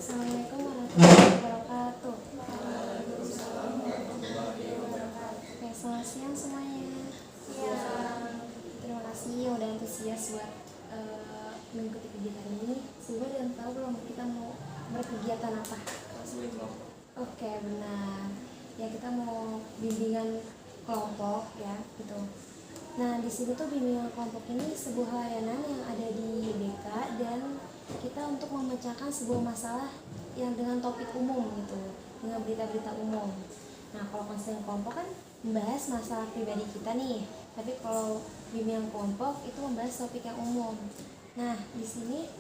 Assalamualaikum warahmatullahi wabarakatuh. Oke, selamat siang semuanya. Terima kasih yang udah antusias buat mengikuti kegiatan ini. Semoga udah tahu belum kita mau berkegiatan apa? Oke, benar. Ya, kita mau bimbingan kelompok ya, gitu. Nah, di sini tuh bimbingan kelompok ini sebuah layanan yang ada di BK dan kita untuk memecahkan sebuah masalah yang dengan topik umum gitu, dengan berita-berita umum. Nah, kalau konseling kelompok kan membahas masalah pribadi kita nih, tapi kalau bimbingan kelompok itu membahas topik yang umum. Nah, di sini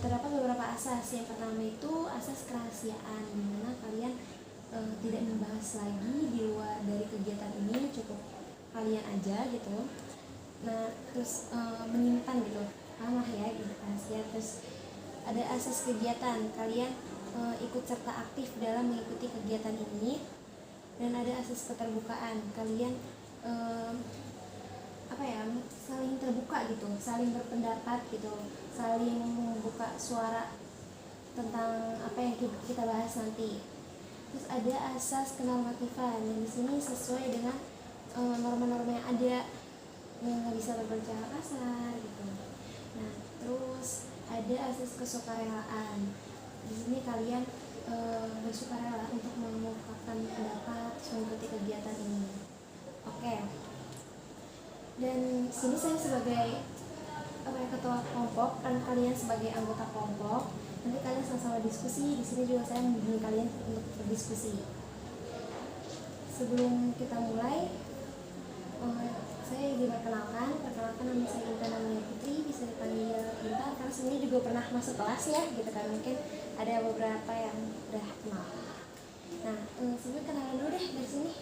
terdapat beberapa asas. Yang pertama itu asas kerahasiaan, di mana kalian tidak membahas lagi di luar dari kegiatan ini, cukup kalian aja gitu. Nah, terus menyimpan gitu, ramah ya gitu rahasia. Terus ada asas kegiatan, kalian ikut serta aktif dalam mengikuti kegiatan ini. Dan ada asas keterbukaan, kalian saling terbuka gitu, saling berpendapat gitu, saling membuka suara tentang apa yang kita bahas nanti. Terus ada asas kenormatifan, yang di sini sesuai dengan norma-norma yang ada, nggak bisa berbicara kasar gitu. Nah, terus ada asas kesukarelaan, di sini kalian bersukarela untuk mengungkapkan pendapat mengikuti kegiatan ini. Oke. Dan sini saya sebagai ketua kelompok dan kalian sebagai anggota kelompok. Nanti kalian sama-sama diskusi. Di sini juga saya membimbing kalian untuk berdiskusi. Sebelum kita mulai, saya diperkenalkan. Perkenalkan, nama saya Intan Amalia Putri, bisa dipanggil Intan karena sebenarnya juga pernah masuk kelas ya, gitu kan. Mungkin ada beberapa yang udah kenal. Nah, sebelum kenalan dulu deh dari sini.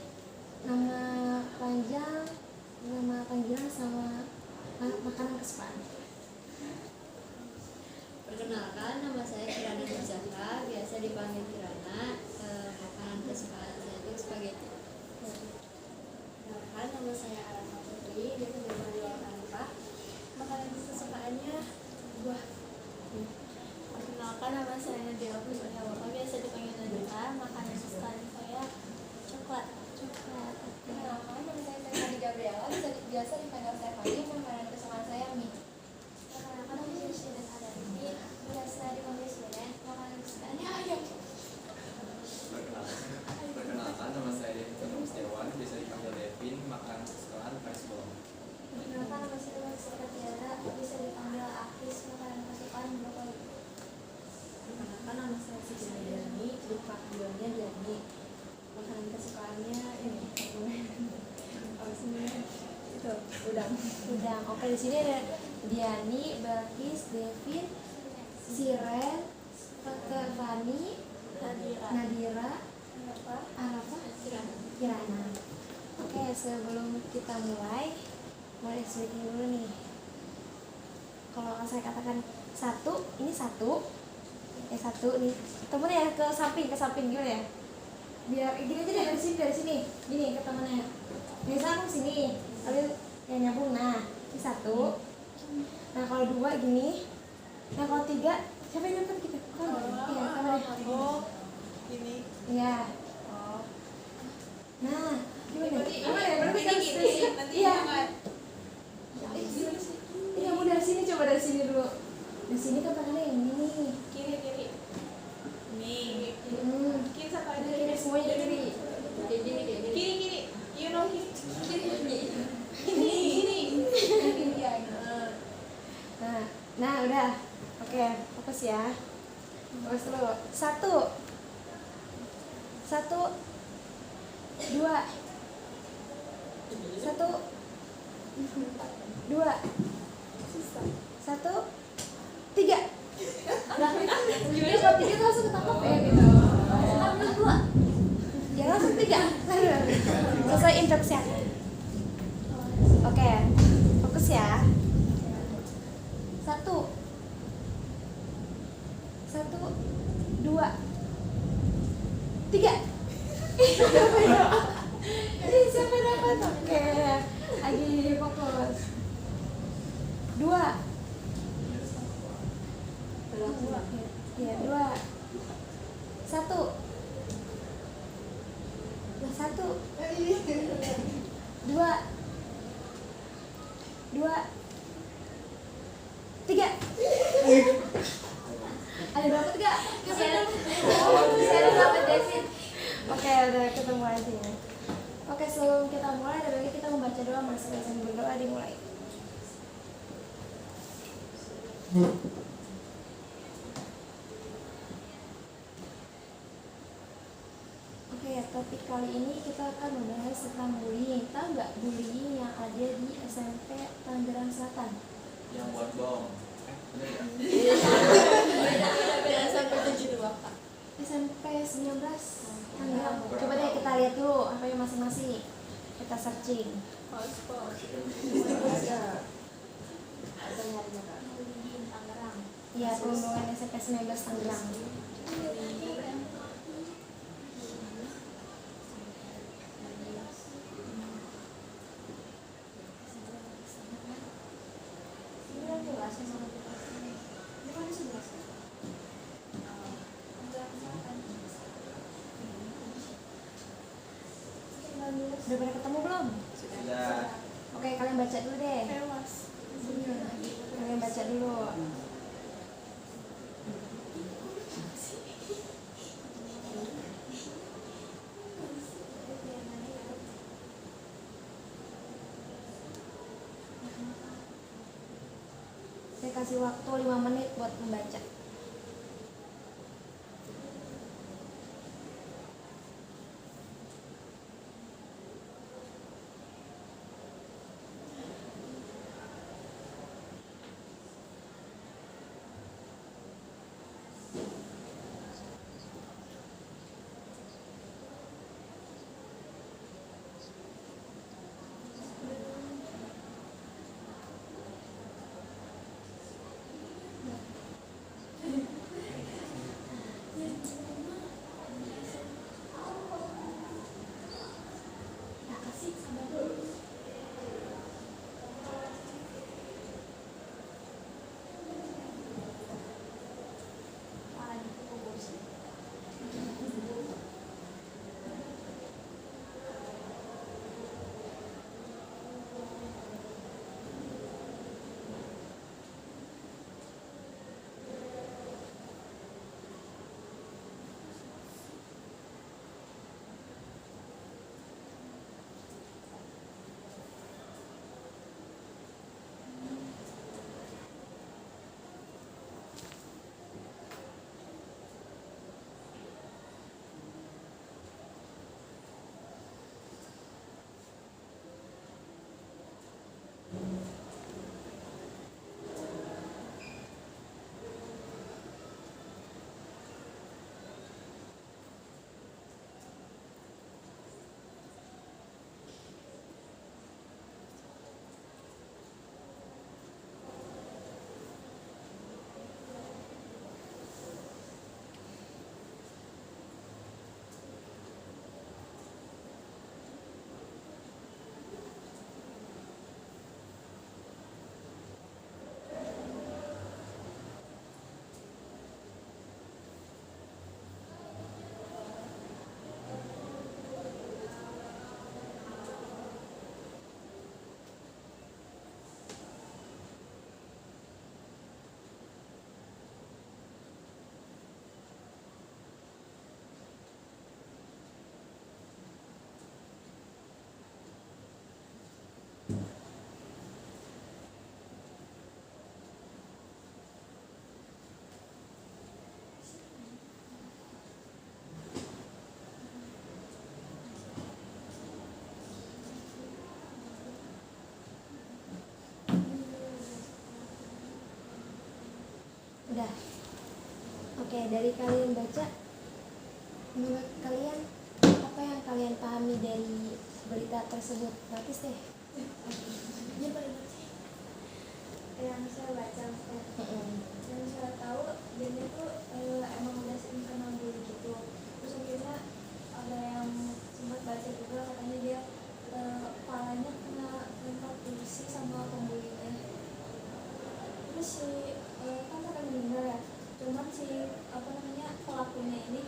Nama panjang, nama panggilan sama makanan kesukaan. Perkenalkan, nama saya Kirana Nurjaka, biasa dipanggil Kirana. Makanan kesukaan saya itu spaghetti. Perkenalkan, nama saya Arana Putri, biasa dipanggil Arana. Makanan kesukaannya buah. Perkenalkan, nama saya Nadia Puspa, biasa dipanggil Nadia. Makanan kesukaan saya coklat. Perkenalkan, nama saya Stephanie Gabriela, biasa dipanggil Stephanie. Makanan kesukaan saya mie. Perkenalkan, nama saya Shirin Adani, biasa dipanggil Shirin. Makanan kesukaannya ayam. Perkenalkan, nama saya Devin Setiawan, biasa dipanggil Devin. Makanan kesukaan rice bowl. Perkenalkan, nama saya Maksika Tiara, bisa dipanggil Akis. Makanan kesukaan brokoli. Perkenalkan, nama saya Sisi Diani, panggilannya Diani. Makanan kesukaannya ini apa sih itu udang. Oke, di sini ada Diani, Balkis, Devin, Siren, Fani, Nadira, Arafah, Kirana. Oke, sebelum kita mulai speaking dulu nih. Kalau saya katakan satu, ini satu nih. Temennya ya ke samping gitu ya. Biar gini aja deh, dari sini gini ke temennya. Biasa aku sini, lalu yang nyambung. Nah, ini satu. Nah, kalau dua gini. Nah, kalau tiga siapa yang dapat kita? Iya, temennya. Ini. Iya. Nah, gimana? Berarti kan Nanti iya. jangan. Iya, mau dari sini, coba dari sini dulu. Di sini kan tangannya yang ini nih. Kiri. Nih. Kiri satu aja. Kiri semuanya kiri. Kiri. You know kiri. Ini. Nah, udah. Oke, fokus ya. Fokus dulu. Satu, dua, tiga. Gimana kalau tiga tuh langsung ketangkap ya gitu. Dua. Ya langsung tiga. Selesai instruksi. Oke, fokus ya. Satu, dua, tiga. Siapa yang dapat? Oke, lagi fokus. Dua. Ya, dua. 1. Nah, 1. 2. 3. Ada dapat gak? Saya dapat David. Oke, udah ketemu aja ya. Oke, sebelum kita mulai, ada lagi kita membaca doa masing-masing, berdoa dimulai. Oke, topik kali ini kita akan membahas tentang bullying. Tahu nggak bullying yang ada di SMP Tangerang Selatan? Yang buat bom. Bener ya? Beda sampai 72 Kak. SMP 19 Tangerang. Coba deh kita lihat dulu apa yang masing-masing. Kita searching. Ya, perundungan SMP 19 Tangerang. Udah pada ketemu belum? Sudah. Oke, kalian baca dulu deh. Kalian baca dulu. Saya kasih waktu 5 menit buat membaca. Udah. Oke, dari kalian baca, menurut kalian apa yang kalian pahami dari berita tersebut? Notis deh. Yang saya baca, yang saya tahu dia itu emang udah sering kena bully gitu. Terus akhirnya ada yang sempat baca juga katanya dia kepalanya kena lempar kursi sama pembulinya. Terus si kan akan meninggal ya, cuman si pelakunya ini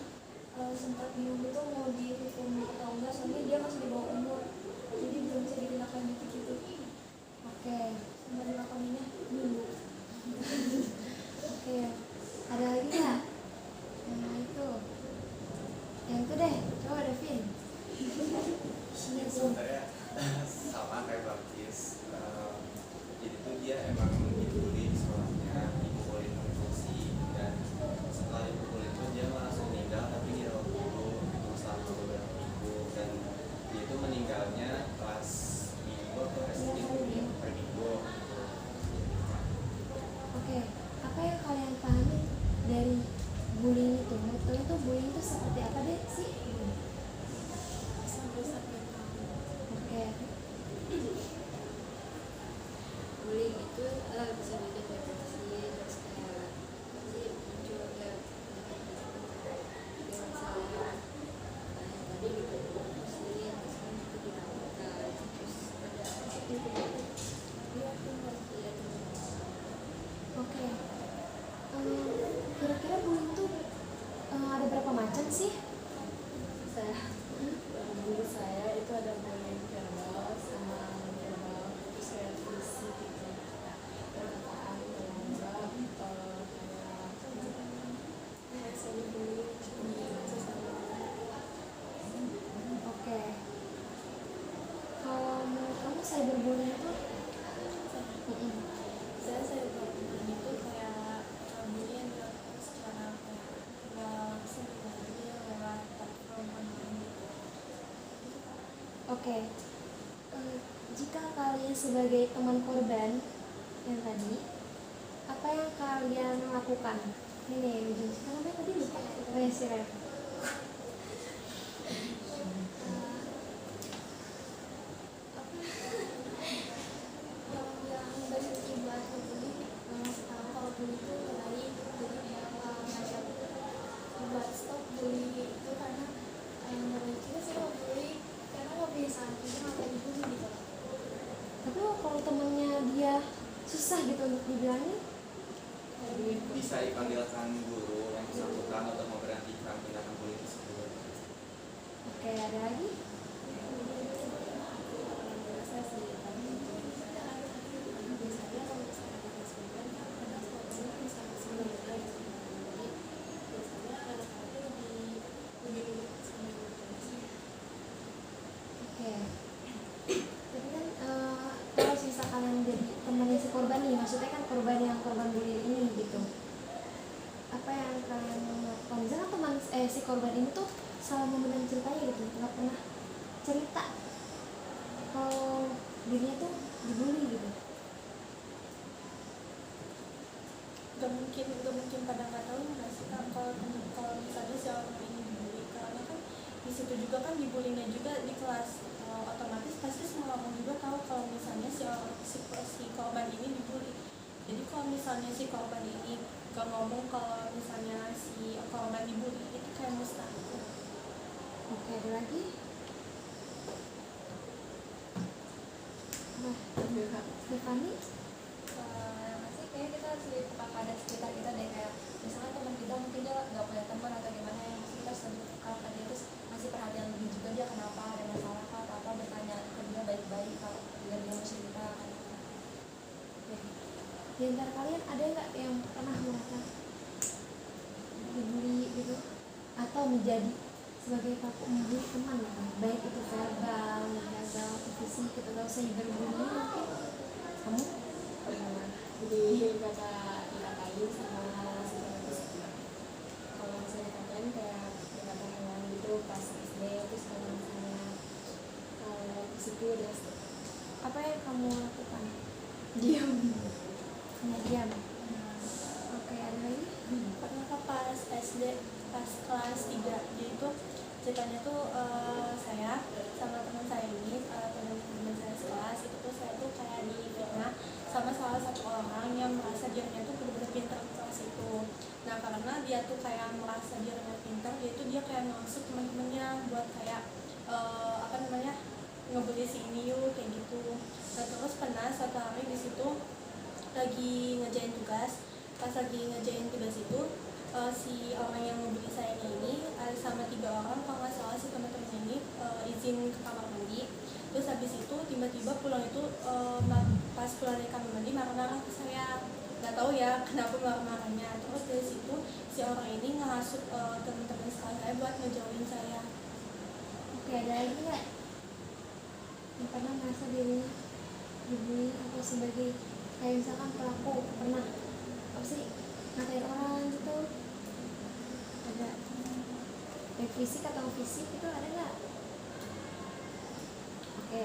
bullying itu? Menurut kalian tuh bullying itu seperti apa deh sih? Sampai Oke. Bullying itu bisa bikin depresi, terus kayak sih muncul kayak masalah tadi bikin depresi, terus kan itu dinamakan, terus ada iya Oke. Kira-kira bullying tuh ada berapa macam sih? Saya guru saya itu ada bullying verbal sama verbal, terus kayak fisik gitu, perkataan kayak kayak saya dibully di sosial media. Oke. Kalau menurut kamu cyberbullying itu? Saya bullying itu kayak bullying yang dilakukan secara kayak nggak langsung dia lewat platform online gitu. Oke. Jika kalian sebagai teman korban yang tadi, apa yang kalian lakukan? Ini ujung kita namanya tadi lupa. Oh ya, si Ref. yang beribadah bully ngasih tahu kalau bully itu baik, jadi ngajak buat stop bully itu karena nggak baik juga sih kalau bully, karena nggak bisa itu ngapain dibully gitu. Tapi kalau temennya dia susah gitu untuk dibilangin, Bisa dipanggilkan guru yang bersangkutan untuk memberhentikan tindakan bullying tersebut. oke, ada lagi? Saya sih biasanya kalau misalnya ada sekolah karena sekolahnya bisa sebenarnya jadi biasanya anak-anaknya lebih sama guru sih. Oke. Tapi kan kalau sisa kalian jadi temannya si korban nih, maksudnya kan korban yang korban bullying ini gitu. Apa yang kalian lakukan? Misalnya teman si korban ini tuh selalu memendam ceritanya gitu, nggak pernah cerita kalau dirinya tuh dibully gitu. Gak mungkin pada nggak tahu nggak sih Kak, kalau misalnya si orang ini dibully, karena kan di situ juga kan dibulinya juga di kelas. Otomatis pasti semua orang juga tahu kalau misalnya si korban ini dibully. Jadi kalau misalnya si korban ini gak ngomong kalau misalnya si korban dibully, itu kayak mustahil. Oke, ada lagi? Nah, Stefani? Masih kayaknya kita harus lebih peka pada sekitar kita deh, kayak misalnya teman kita mungkin dia nggak punya teman atau gimana, yang mesti kita selalu kalau tadi itu masih perhatian lebih juga dia kenapa, ada masalah kah atau apa, bertanya ke dia baik-baik kalau dia mau cerita kan. Oke. Di antara kalian ada nggak yang pernah merasa dibully gitu atau menjadi sebagai pelaku membuli teman gitu, baik itu verbal atau fisik atau cyberbullying mungkin? Kamu? Dikatain sama psikologis. Kalau misalnya dikatain kayak dikatain hewan gitu pas SD, terus kalau misalnya di situ udah Apa yang kamu lakukan? diam. Hanya diam. Oke, ada lagi? Pernah Kak, pas SD pas kelas 3 jadi tuh ceritanya tuh saya sama teman saya ini teman saya sekelas itu tuh saya tuh kayak difitnah sama salah satu orang yang merasa dirinya tuh benar-benar pintar di kelas itu. Nah karena dia tuh kayak merasa dirinya pintar, dia kayak maksud teman-temannya buat kayak ngebully si ini yuk kayak gitu. Nah terus pernah suatu hari di situ lagi ngerjain tugas, pas lagi ngerjain tugas itu si orang yang ngebully saya ini sama 3 orang kalau nggak salah si teman-teman ini izin ke kamar mandi. Terus habis itu tiba-tiba pulang itu pas pulang dari kamar mandi marah-marah ke saya, nggak tahu ya kenapa marah-marahnya. Terus dari situ si orang ini ngehasut teman-teman sekolah saya buat ngejauhin saya. Oke, ada lagi nggak yang pernah merasa dirinya dibully atau sebagai kayak misalkan pelaku pernah apa sih ngatain orang gitu? Ada baik fisik atau fisik itu ada nggak? Oke.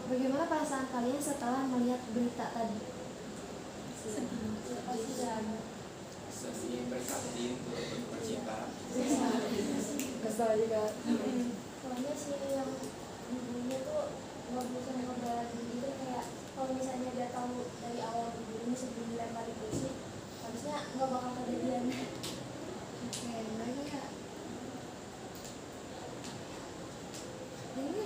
Bagaimana perasaan kalian setelah melihat berita tadi? Pasti batin turut berduka cita. Kesel juga. Soalnya sih yang ibunya tuh nggak bisa ngebela diri gitu, kayak kalau misalnya dia tahu dari awal dulu sebelum dilempar di kursi, harusnya nggak bakal kejadian. Oke, lagi kak. Ini.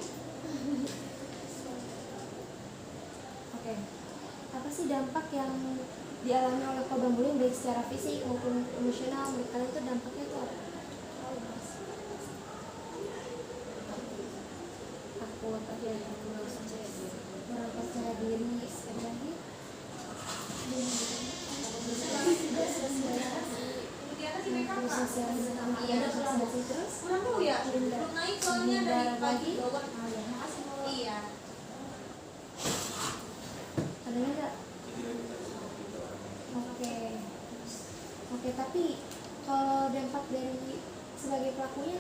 Oke, apa sih dampak yang dialami oleh korban bullying baik secara fisik maupun emosional menurut kalian itu dampaknya itu apa? Takut, ada yang kurang percaya diri, ada lagi? Terus sosialisasi terus? Kurang tahu ya, belum naik soalnya dari pagi. Iya. Ada nggak? Jadi kita seperti itu orangnya. Oke, tapi kalau dampak dari sebagai pelakunya,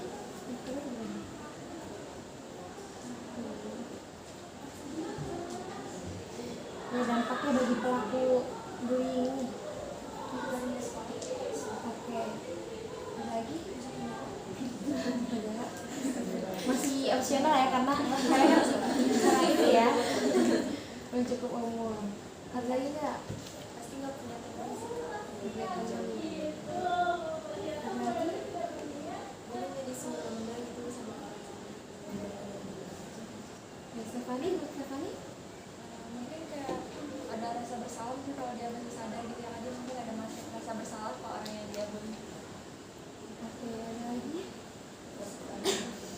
kalian gimana? Ya, dampaknya bagi pelaku bullying ini. Oke, ada lagi? Ada. Masih opsional ya karena kalian kan cara itu ya, belum cukup umur. Ada lagi nggak? Pasti nggak punya teman sih. Ada lagi? Boleh jadi semena-mena gitu sama orang. Ya, Stefani, buat Stefani? Mungkin kayak ada rasa bersalah gitu kalau dia masih sadar gitu ya, dia mungkin ada rasa bersalah ke orang yang dia bully. Oke, ada lagi?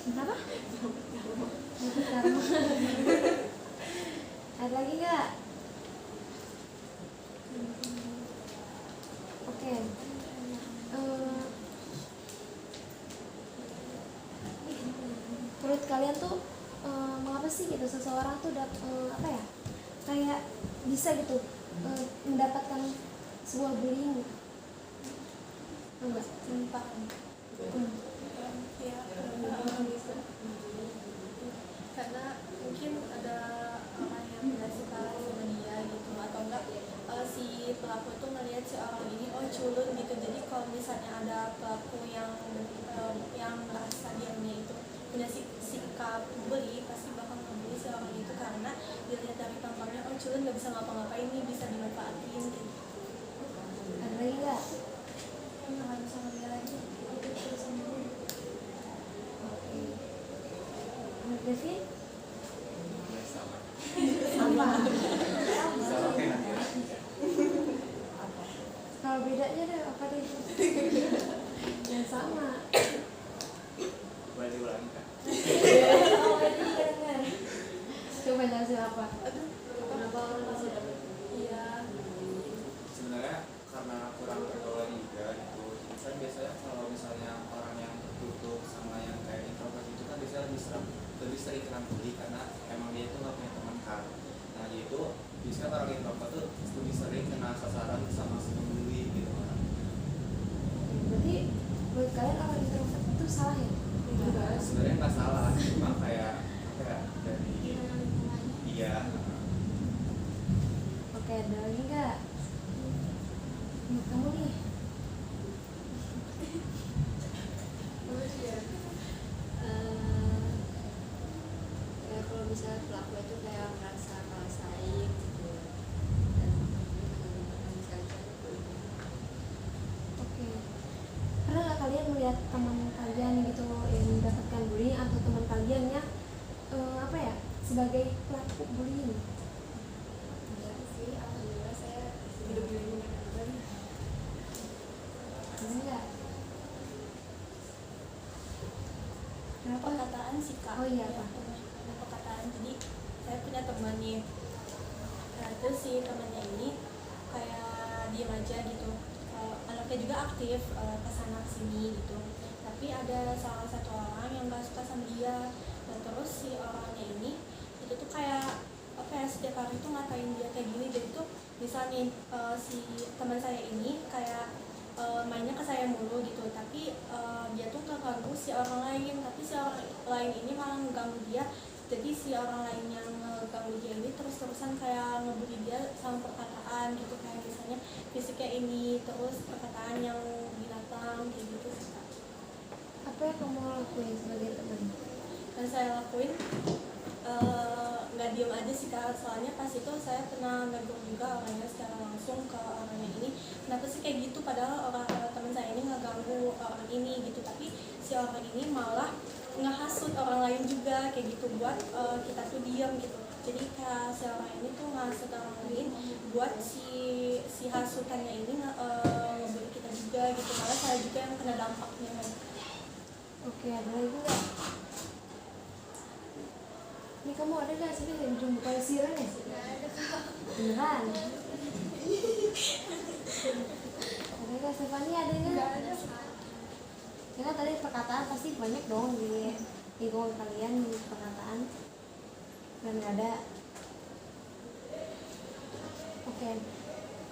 Kenapa? Dapat karma. Ada lagi nggak? Oke. Menurut kalian tuh mengapa sih gitu seseorang tuh apa ya? Kayak bisa gitu mendapatkan sebuah bullying gitu? Enggak? Menyimpang. Ya, bisa. Karena mungkin ada orang yang nggak suka sama dia gitu, atau enggak si pelaku itu ngelihat si orang ini culun gitu. Jadi kalau misalnya ada pelaku yang merasa dirinya itu punya sikap bully, pasti bakal ngebully si orang itu karena dilihat dari tampangnya culun, nggak bisa ngapa-ngapain nih, bisa dimanfaatin gitu. Ada lagi nggak? Nggak bisa ngebela lagi. Itu terus sendiri. Oke. Menurut Devin? Sama. Apa? Sama kayak Nadia. Kalau bedanya deh apa deh? Yang sama. Boleh diulangi Kak? Coba jelasin apa? Kenapa orang bisa dapat? Iya. Sebenarnya karena kurang pergaulan juga gitu. Kan biasanya kalau misalnya orang yang tertutup sama yang kayak introvert itu kan biasanya lebih sering kena bully karena emang dia itu nggak punya teman kan. Nah itu biasanya orang introvert tuh lebih sering kena sasaran sama si pembuli gitu kan. Berarti menurut kalian orang introvert itu salah ya? Nah, sebenarnya nggak salah, cuma kayak apa ya dari iya. Oke, ada lagi nggak? Menurut kamu nih? Ya kalau misalnya pelaku itu kayak merasa kalah saing gitu, dan bisa Oke. Pernah nggak kalian melihat teman kalian gitu yang mendapatkan bullying atau teman kalian yang apa ya sebagai pelaku bullying? Enggak sih, alhamdulillah saya hidup di lingkungan yang baik. Enggak. Kenapa? Perkataan sih Kak. Oh iya, Pak. Ada perkataan. Jadi saya punya teman nih. Nah terus si temannya ini kayak diem aja gitu. Anaknya juga aktif kesana kesini gitu. Tapi ada salah satu orang yang gak suka sama dia. Nah terus si orangnya ini itu tuh kayak apa ya, setiap hari tuh ngatain dia kayak gini. Jadi tuh misalnya si teman saya ini kayak mainnya ke saya mulu gitu, tapi dia tuh nggak ganggu si orang lain, tapi si orang lain ini malah ngeganggu dia. Jadi si orang lain yang ngeganggu dia ini terus-terusan kayak ngebully dia sama perkataan gitu, kayak misalnya fisiknya ini, terus perkataan yang binatang belakang kayak gitu sih Kak. Apa yang kamu lakuin sebagai teman? Yang saya lakuin nggak diem aja sih Kak, soalnya pas itu saya pernah negur juga orangnya secara langsung ke orangnya ini, kenapa sih kayak gitu, padahal teman saya ini nggak ganggu orang ini gitu, tapi si orang ini malah ngehasut orang lain juga kayak gitu buat kita tuh diam gitu. Jadi kayak si orang ini tuh ngehasut orang lain buat si hasutannya ini ngebully kita juga gitu, malah saya juga yang kena dampaknya. Oke, ada lagi nggak? Ini kamu ada nggak sih yang ujung bukan siran ya? Nggak ada Kak. Beneran? Ada nggak Stefani, ada nggak? Nggak ada Kak. Ya kan tadi perkataan pasti banyak dong di lingkungan kalian, di perkataan dan nggak ada. Oke,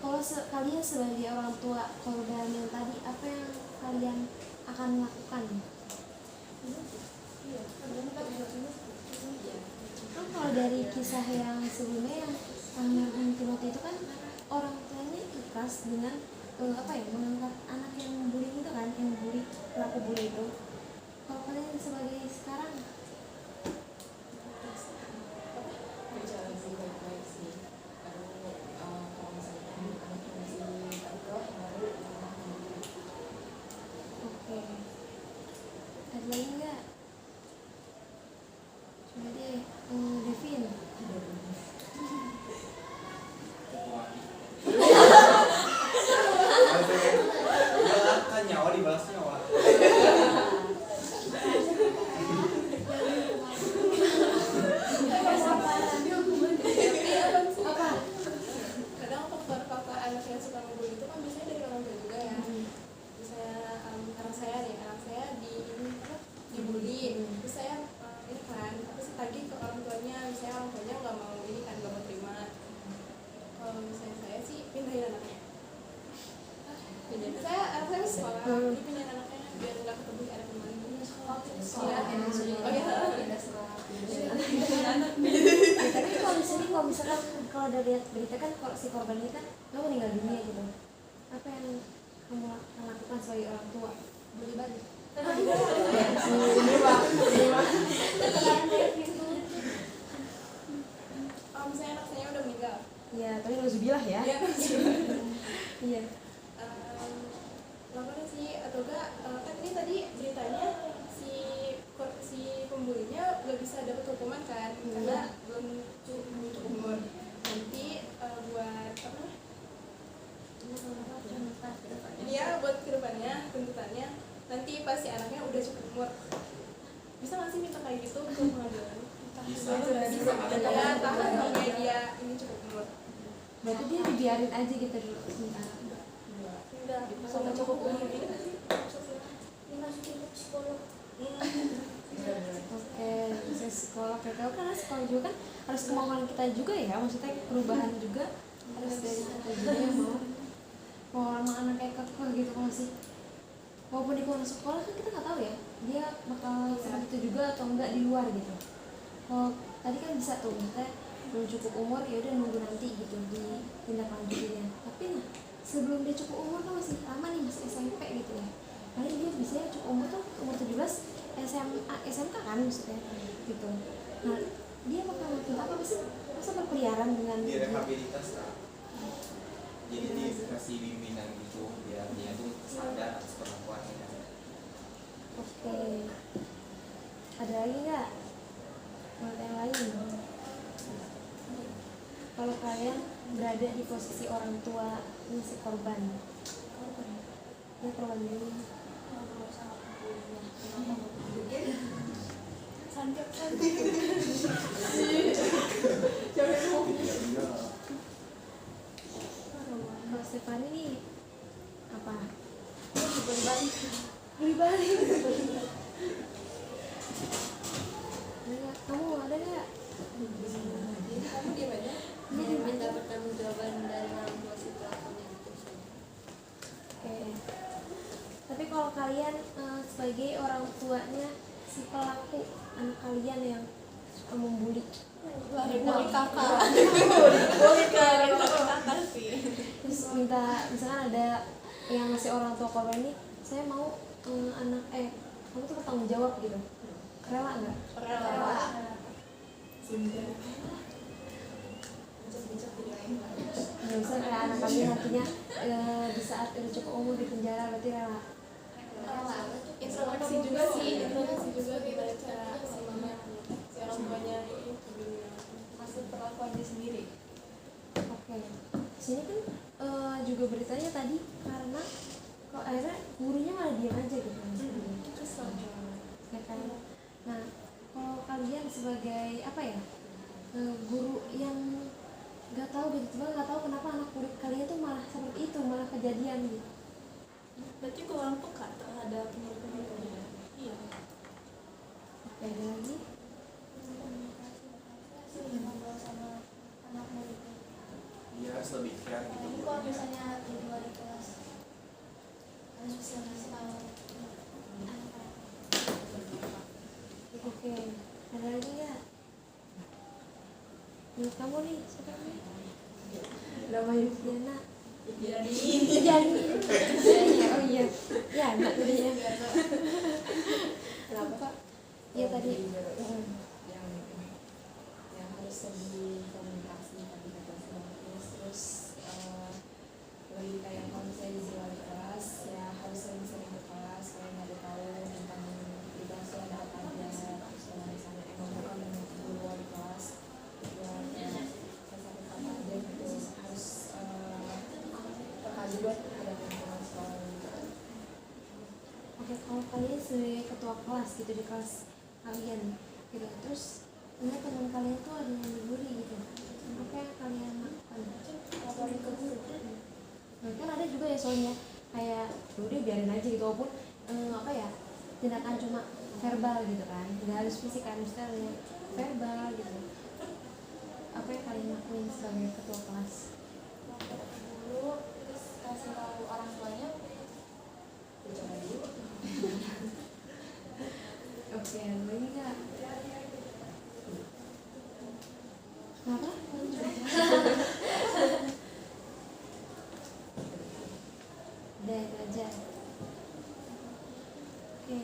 kalau kalian sebagai orang tua korban yang tadi, apa yang kalian akan lakukan? Kan kalau dari kisah yang sebelumnya yang almarhum Timothy itu kan orang tuanya ikhlas dengan mengangkat anak yang bully itu kan, yang bully, pelaku bully itu. Kalau kalian sebagai sekarang oke, ada lagi nggak? Coba deh, Devin. Kan nyawa dibalas nyawa. Apa? Kadang faktor anak yang suka ngebully itu kan biasanya dari orang tua juga ya. Misalnya anak saya dibully, terus saya ini kan apa sih tagih ke orang tuanya, misalnya orang tuanya nggak mau ini kan, nggak mau terima. Kalau misalnya saya sih pindahin anaknya. Anak saya masih sekolah, jadi pindahin anaknya biar nggak ketemu anak teman. Sekolah Oh iya. pindah sekolah. Tapi kalau misalkan kalau dari lihat berita kan kalau si korban ini kan lo meninggal dunia gitu, apa yang kamu akan lakukan sebagai orang tua? Beli balik. Kalau misalnya anak saya udah meninggal, Ya, tapi nauzubillah ya. ya Iya. lakukan sih atau enggak kan ini tadi beritanya si pembulinya nggak bisa dapat hukuman kan karena belum cukup umur. Nanti buat apa? Ya buat kedepannya tuntutannya nanti pas si anaknya udah cukup umur, bisa nggak sih minta kayak gitu ke pengadilan? Bisa. Ya tahan sampai dia ini cukup umur. Berarti dia dibiarin aja gitu dulu sementara. Udah sampai cukup umur gitu sih. Dimasukin ke psikolog. Oke, bisa sekolah PPO kan sekolah juga kan harus kemauan kita juga ya, maksudnya perubahan juga harus dari kita juga yang mau anak kayak kekeh gitu kalau sih. Walaupun di keluar sekolah kan kita nggak tahu ya dia bakal seperti itu juga atau enggak di luar gitu. Kalau tadi kan bisa tuh kita belum cukup umur ya udah nunggu nanti gitu di tindak lanjutnya. Tapi nah sebelum dia cukup umur kan masih lama nih, masih SMP gitu ya. Paling dia bisa cukup umur tuh umur 17 SMK kan maksudnya gitu. Nah dia bakal ngelakuin apa sih? Masa berkeliaran dengan Direhabilitas lah. Jadi dikasih bimbingan gitu biar dia tuh sadar atas perlakuannya. Oke. Ada lagi nggak? Menurut yang lain? Kalau kalian berada di posisi orang tua ini si korban, ini korban dulu. Kalau Stefani nih apa? Beli balik. Kamu ada nggak? Kamu diam aja. Minta pertanggungjawaban dari orang tua si pelakunya gitu sih. Oke. Tapi kalau kalian sebagai orang tuanya si pelaku anak kalian yang suka membuli, Bully kakak. terus minta misalkan ada yang masih orang tua korban ini saya mau anak kamu tuh bertanggung jawab gitu, rela nggak? Rela. Ya, misalnya kayak anak kami nantinya di saat udah cukup umur di penjara berarti rela. Introspeksi juga sih, gimana cara si mama si orang tuanya ini masuk perlakuannya sendiri. Oke, sini kan juga beritanya tadi karena kok akhirnya gurunya malah diam aja gitu. Kesel. Ya kan? Nah, kalau kalian sebagai apa ya, guru yang nggak tahu gitu, cuma nggak tahu kenapa anak murid kalian tuh malah seperti itu, malah kejadian gitu. Berarti kurang peka terhadap murid-muridnya. Iya. Oke, ada lagi? Ngobrol sama anak murid. Iya, harus lebih fair gitu. Ini kalau misalnya di luar kelas harus bisa ngasih tahu anak-anak. Oke, ada lagi nggak? Menurut kamu nih, siapa nih? Nama Yufiana. Jani. Oh iya, ya anak tadi ya. Kenapa Pak? Iya tadi. yang harus lebih komunikasi tadi kata terus lebih kayak kalau misalnya di luar kelas ya harus sering-sering ke kelas supaya nggak tahu tentang di kelas itu ada apa aja, terus kalau misalnya emang bukan di luar kelas ya kayak satu apa aja gitu harus peka juga terhadap lingkungan sekolah gitu. Oke, kalau kalian sebagai ketua kelas gitu di kelas kalian gitu, terus lihat teman kalian tuh ada yang dibully gitu, apa yang kalian lakukan? Laporin ke guru. Nah, kan ada juga ya soalnya kayak udah biarin aja gitu, walaupun apa ya, tindakan cuma verbal gitu kan, nggak harus fisik kan, misalnya verbal gitu. Apa yang kalian lakuin sebagai ketua kelas? Lapor ke guru, terus kasih tahu orang tuanya. Bicara dulu. Oke, lagi nggak? Kenapa? Udah itu aja. Oke.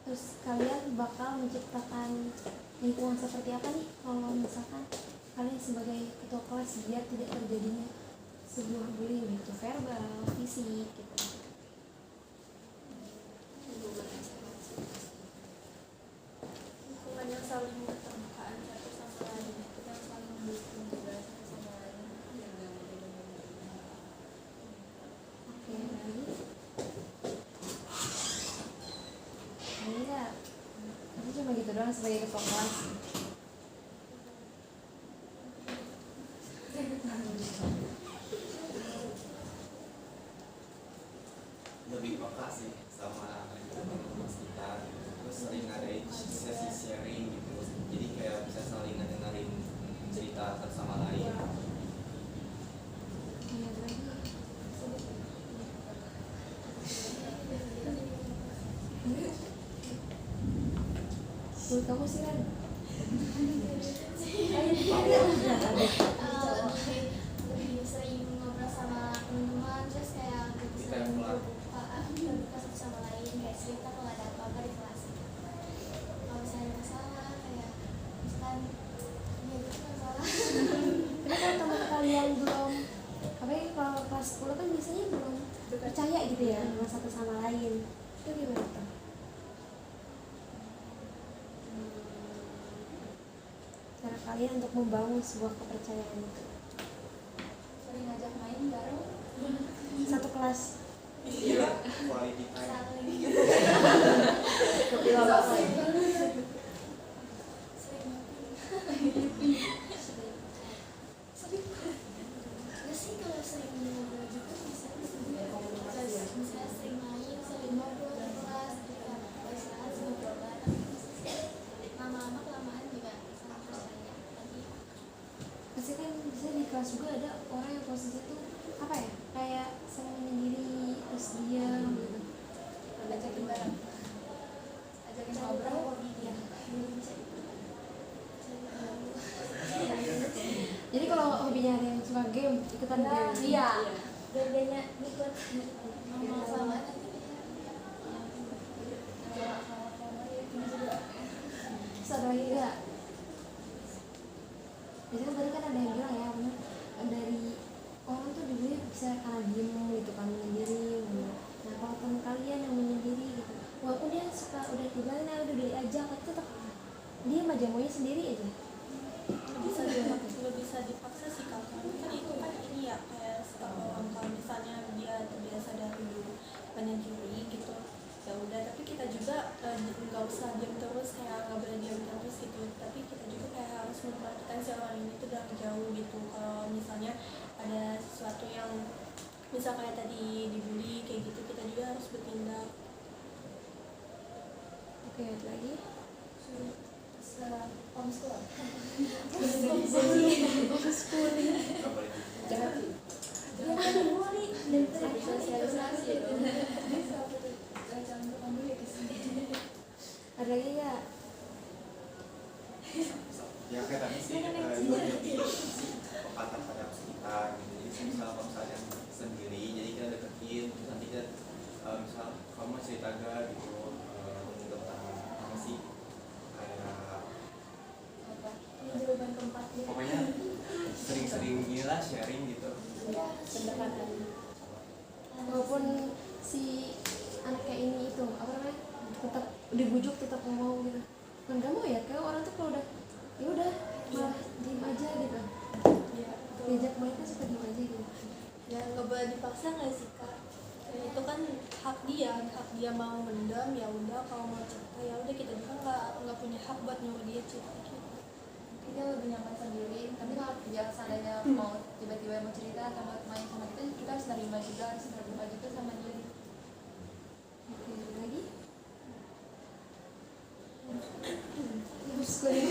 Terus kalian bakal menciptakan lingkungan seperti apa nih kalau misalkan kalian sebagai ketua kelas biar tidak terjadinya sebuah bullying gitu, verbal, fisik gitu. Lingkungan yang saling keterbukaan satu sama lain, yang saling mendukung juga satu sama lain. Oke, lagi? Enggak. Aku cuma gitu doang sebagai ketua kelas. Lebih peka sih sama lingkungan sekitar, terus sering ngadain sesi sharing gitu, jadi kayak bisa saling ngedengerin cerita satu sama lain. Iya, ada lagi. Menurut kamu sih kan? Lebih sering ngobrol sama teman-teman, terus kayak lebih sering terbuka satu sama lain, kayak cerita kalau ada apa-apa di kelas. Kalau misalnya ada masalah, kayak misalkan ya itu masalah. Tapi kalau teman kalian belum, apa ya, kalau kelas 10 kan biasanya belum percaya gitu ya sama satu sama lain, itu gimana tuh? Cara kalian untuk membangun sebuah kepercayaan itu? Sering ngajak main bareng, Satu kelas. Iya, quality time. saling ya sih kalau sering ngobrol juga bisa misalnya sering main, sering ngobrol di kelas, kita istirahat ngobrol bareng, lama-lama kelamaan juga sangat percaya lagi. Pasti kan bisa di kelas juga ada orang yang posisi itu apa ya, kayak sering menyendiri terus diam gitu. Ajakin bareng, ajakin ngobrol, Iya. hobinya ada yang suka game, ikutan game. Iya. Gak ikut. Sama-sama. Terus ada lagi nggak? Biasanya tadi kan ada yang bilang ya benar, dari orang tuh dulu bisa karena diem gitu kan, menyendiri. Nah kalau teman kalian yang menyendiri gitu, walaupun dia suka udah tinggalin, udah diajak, tapi tetap diem aja, maunya sendiri aja. Nggak bisa dipaksa sih kak, kan itu kan ini ya kayak orang kalau misalnya dia terbiasa dari dulu menyendiri gitu, ya udah. Tapi kita juga nggak usah diam terus, kayak nggak boleh diam terus gitu, tapi kita juga kayak harus memperhatikan si orang ini tuh dari jauh gitu. Kalau misalnya ada sesuatu yang misal kayak tadi dibully kayak gitu, kita juga harus bertindak. Oke, ada lagi? Homeschool. Jangan dibully. Sosialisasi dong. Ada lagi nggak? Ya kayak tadi sih lebih peka terhadap sekitar gitu. Jadi misalnya kalau misalnya sendiri, jadi kita deketin, terus nanti kita misal kamu cerita gak gitu tentang apa sih kayak Jawaban keempat ya. pokoknya sering-sering gila sharing gitu. Pendekatan. Walaupun si anak kayak ini itu apa namanya, tetap dibujuk, tetap nggak mau gitu, kan nggak mau ya, kayak orang tuh kalau udah ya udah malah diem aja gitu, Ya, diajak mereka suka diem aja gitu. ya nggak boleh dipaksa nggak sih kak? Itu kan hak dia mau mendam, ya udah. Kalau mau cerita ya udah, kita juga nggak punya hak buat nyuruh dia cerita gitu. Kita lebih nyaman sendiri, tapi kalau jangan seandainya mau tiba-tiba mau cerita atau mau main sama kita harus nerima juga, sama dia. Oke, ada lagi? Homeschooling.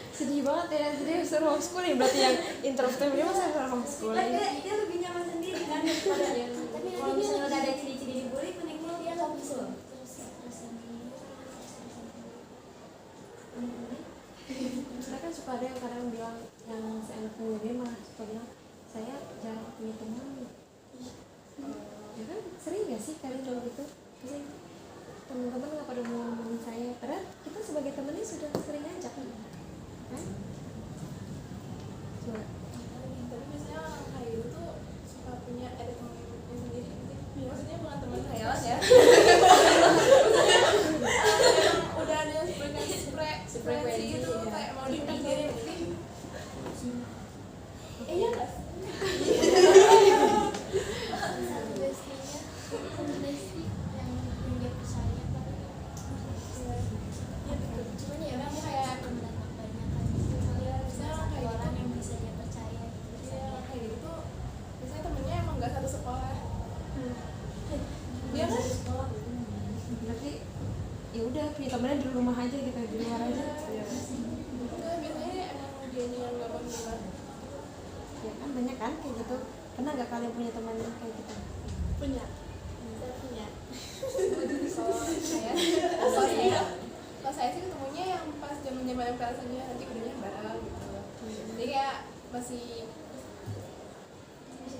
Sedih banget ya, jadi suruh homeschooling, berarti yang introvert dia masa suruh homeschooling. Dia lebih nyaman sendiri kan daripada tapi kalau misalnya udah ada ciri-ciri dibully, mending dia nggak bisa. Saya kan suka ada yang kadang bilang yang seenaknya dia malah suka bilang saya jarang punya teman. Ya kan sering gak sih kalian kalau gitu? Sering. Teman-teman nggak pada mau ngomongin saya, padahal kita sebagai temannya sudah sering ngajak kan? Coba. Tapi biasanya orang kayak gitu tuh suka punya ada temannya sendiri gitu. Maksudnya bukan teman khayalan ya. Udah ada frekuensi gitu, kayak mau dipikirin. Iya nggak? Satu bestinya, teman besti yang dia percaya pada. Ya betul. Cuman ya memang kayak pendapat banyak kan. Ya, misalnya orang kayak Orang gitu. yang bisa dia percaya. Iya, kayak gitu tuh biasanya temennya emang nggak satu sekolah. Iya kan? Berarti ya udah punya temennya di rumah aja gitu, di luar aja. Enggak, biasanya emang dia yang nggak pernah. Ya kan banyak kan kayak gitu. Pernah nggak kalian punya teman kayak gitu? Punya. Saya punya. Kalau saya sih ketemunya yang pas zaman perasaannya nanti kerjanya bareng gitu. Jadi kayak masih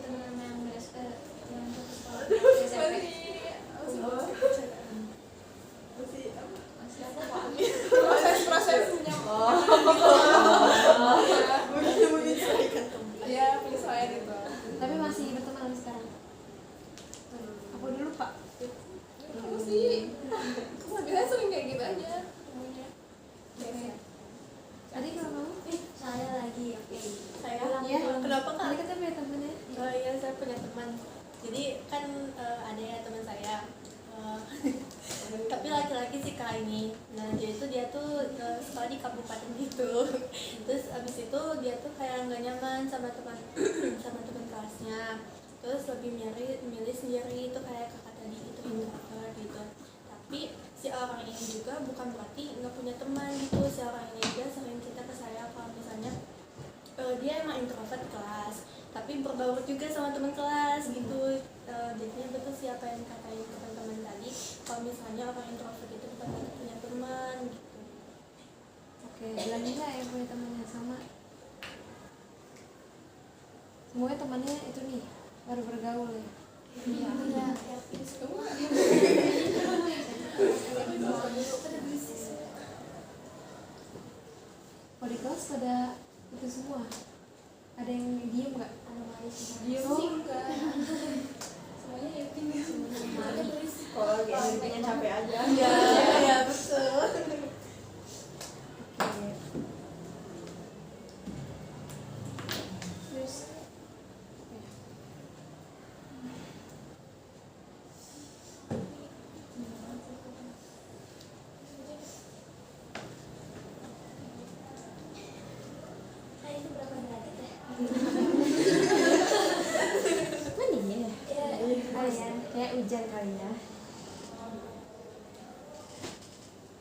teman yang beres yang satu sekolah. masih apa Pak? prosesnya ya penyesuaian itu. Tapi masih berteman sampai sekarang? Apa dulu Pak? Aku sih biasanya sering kayak gitu aja temunya. Tadi kalau kamu? Saya lagi oke. Saya Iya. kenapa kak? Tadi kita punya temennya. Oh iya, saya punya teman. Jadi kan ada ya teman saya. Tapi laki-laki sih kak ini. Nah dia tuh sekolah di kabupaten gitu. Terus abis itu dia tuh kayak nggak nyaman sama teman sama teman kelasnya. Terus lebih milih sendiri itu kayak kakak tadi itu introvert gitu. Tapi si orang ini juga bukan berarti nggak punya teman gitu. Si orang ini juga sering cerita ke saya kalau misalnya dia emang introvert kelas, tapi berbaur juga sama teman kelas gitu. Jadinya betul siapa yang dikatain teman-teman tadi, kalau misalnya orang introvert itu bukan berarti punya teman gitu. Oke, lagi nggak yang punya teman yang sama? semuanya temannya itu nih baru bergaul ya. Iya, ini semua. Kalau di kelas pada itu semua, ada yang diem nggak? Dia sih enggak. Semuanya happy nih. Semuanya berisik. Kalau lagi energinya capek aja. Iya betul. Oke. Terus Ini berapa derajat ya? mana ya? Iya. Oh ya, kayak hujan kali ya.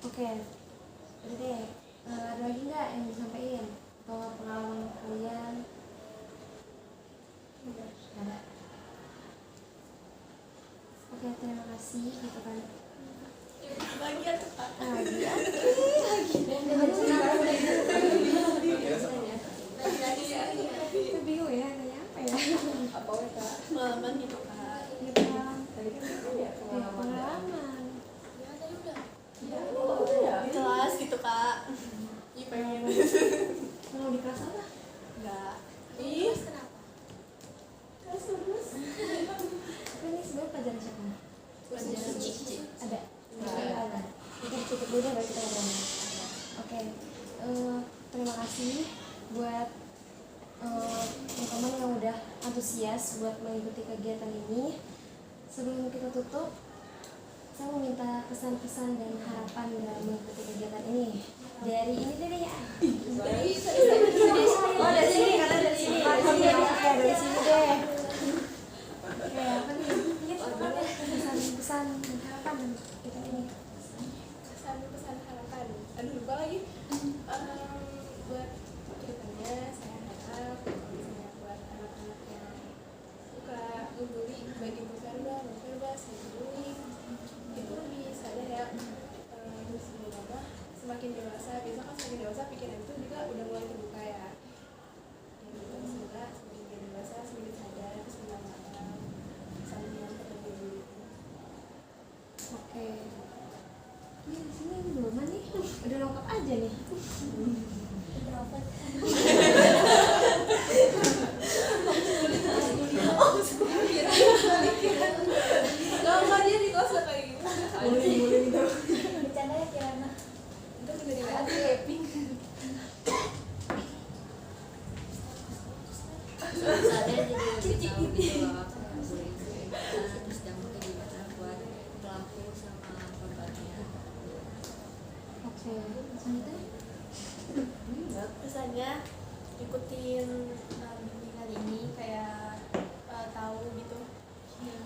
Oke, udah deh. Ada lagi nggak yang disampaikan? Atau pengalaman kalian? Nggak ada. Oke, terima kasih gitu kan. Bagian Kak. Lagi, aku bingung ya, nanya apa ya? Apa weh Kak? Pengalaman gitu Kak. Ini pengalaman. Tadi kan itu ya pengalaman. Pengalaman. Ya tadi udah. Di kelas gitu Kak. Ih pengen. Mau di kelas apa? Enggak. Ih, kenapa? Tapi ini sebenarnya pelajaran siapa? Pelajaran Cici. Ada? Nggak ada. Kita cukup dulu deh baru kita ngobrol. Oke. Terima kasih buat teman-teman yang udah antusias buat mengikuti kegiatan ini. Sebelum kita tutup, saya mau minta pesan-pesan dan harapan dalam mengikuti kegiatan ini. Dari ini deh ya. Oh dari sini, karena dari sini. Oke, dari sini deh. Oke, apa nih? Pesan-pesan dan harapan kita ini. Pesan harapan. Aduh lupa lagi. Buat kedepannya saya harap kalau misalnya buat anak-anak yang suka ngebully, baik itu verbal maupun saya bullying itu lebih sadar ya. Semoga semakin dewasa, biasa kan semakin dewasa pikiran itu juga udah mulai terbuka ya. Dan itu semoga semakin dewasa semakin sadar terus minta maaf saling terlebih. Oke. Ini di sini belum nih. Udah lengkap aja nih. Lama dia di kelas udah kayak gitu. Bercanda ya Kirana. Itu juga di WA tuh happy. Sadar jadi lebih tahu gitu loh apa yang boleh dilakukan, terus dampaknya gimana buat pelaku sama korbannya. Oke. Selanjutnya. Pesannya ikutin bimbingan ini kayak tahu gitu,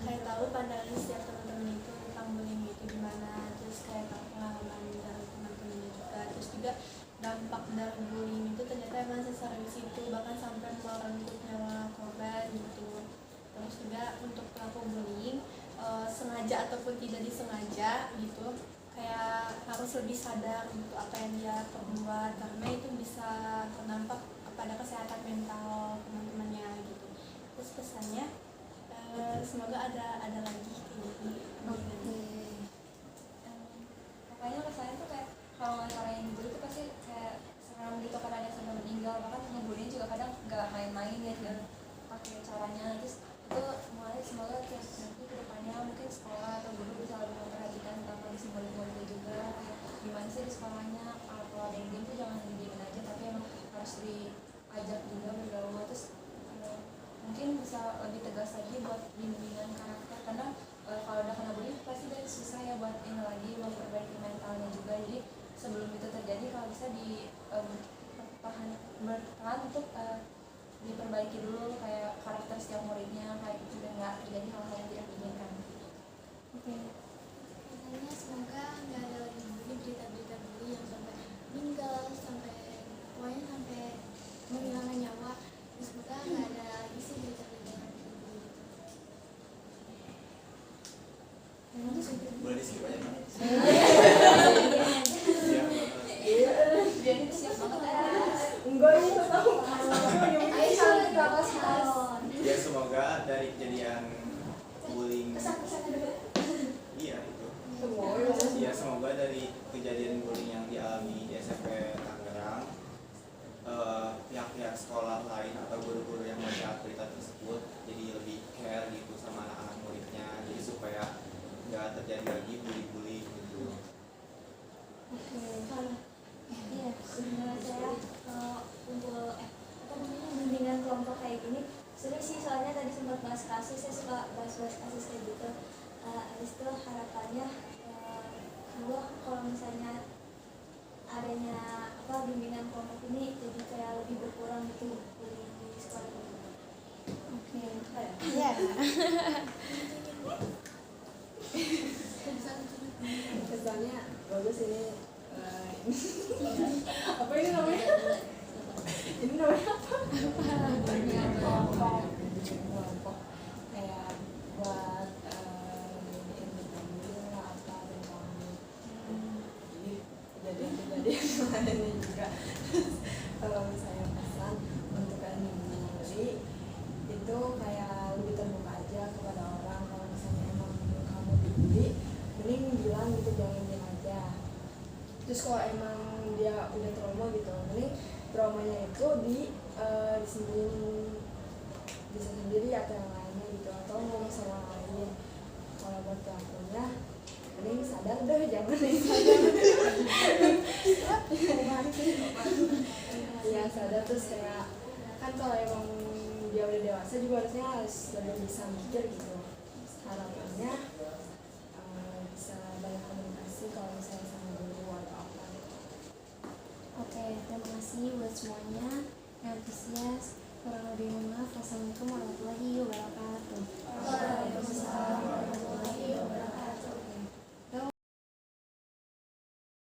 kayak tahu pandangan setiap teman-teman itu tentang bullying itu gimana, terus kayak tahu pengalaman dari teman-temannya juga, terus juga dampak dari bullying itu ternyata emang seserius itu, bahkan sampai merenggut nyawa korban gitu. Terus juga untuk pelaku bullying sengaja ataupun tidak disengaja gitu, kayak harus lebih sadar gitu apa yang dia perbuat, karena itu bisa berdampak kepada kesehatan mental teman-temannya gitu. Terus pesannya semoga ada lagi kayak gitu. Pokoknya kesannya tuh kayak kalau orang yang dibully tuh pasti kayak serem gitu karena ada sampai meninggal, bahkan ngebully juga kadang nggak main-main ya dan pakai caranya. Terus itu mulai semoga tiap nanti kedepannya mungkin sekolah atau guru bisa lebih memperhatikan tentang kondisi bully-bully juga, kayak gimana sih di sekolahnya kalau ada yang diem tuh jangan didiemin aja tapi emang harus diajak juga bergaul. Terus mungkin bisa lebih tegas lagi buat bimbingan karakter, karena kalau udah kena bully pasti dari susah ya buat ini lagi memperbaiki mentalnya juga. Jadi sebelum itu terjadi kalau bisa bertahan untuk diperbaiki dulu kayak karakter setiap muridnya, kayak gitu dan nggak terjadi hal-hal yang tidak diinginkan. Oke. Katanya semoga nggak ada lagi berita-berita bully yang sampai meninggal, sampai pokoknya sampai menghilangkan nyawa. Semoga nggak ada lagi sih berita-berita yang bully. Boleh di skip aja kan? Dia itu siap banget ya. Enggak ini tahu. Ayo kita bahas ya semoga dari kejadian bullying yang dialami di SMP Tangerang, pihak-pihak sekolah lain atau guru-guru yang melihat berita tersebut jadi lebih care gitu sama anak-anak muridnya, jadi supaya nggak terjadi lagi bully-bully gitu. Oke, iya sebenarnya saya untuk apa namanya bimbingan kelompok kayak gini seru sih, soalnya tadi sempat bahas kasus, saya suka bahas kasus kayak gitu. Habis itu harapannya dua kalau misalnya adanya apa bimbingan kelompok ini jadi kayak lebih berkurang gitu di sekolah ini. Oke, Iya. Kesannya bagus ini. Apa ini namanya? Ini namanya apa? Kelompok kayak buat interview lah apa tentang kejadian yang ada ini juga. Kalau misalnya pesan untuk yang dibully itu kayak lebih terbuka aja kepada orang. Kalau misalnya emang kamu dibully, mending bilang gitu, jangan diam aja. Terus kalau emang dia udah trauma gitu, mending traumanya itu disembunyiin bisa sendiri atau yang lainnya gitu, atau ngomong sama orang lain. Kalau buat pelakunya mending sadar deh, jangan ya sadar. Terus kayak kan kalau emang dia udah dewasa juga harusnya harus lebih bisa mikir gitu. Harapannya bisa banyak komunikasi kalau misalnya sama guru atau apa. Oke, terima kasih buat semuanya yang antusias. Kurang lebih mohon maaf. Wassalamualaikum warahmatullahi wabarakatuh. Waalaikumsalam warahmatullahi wabarakatuh.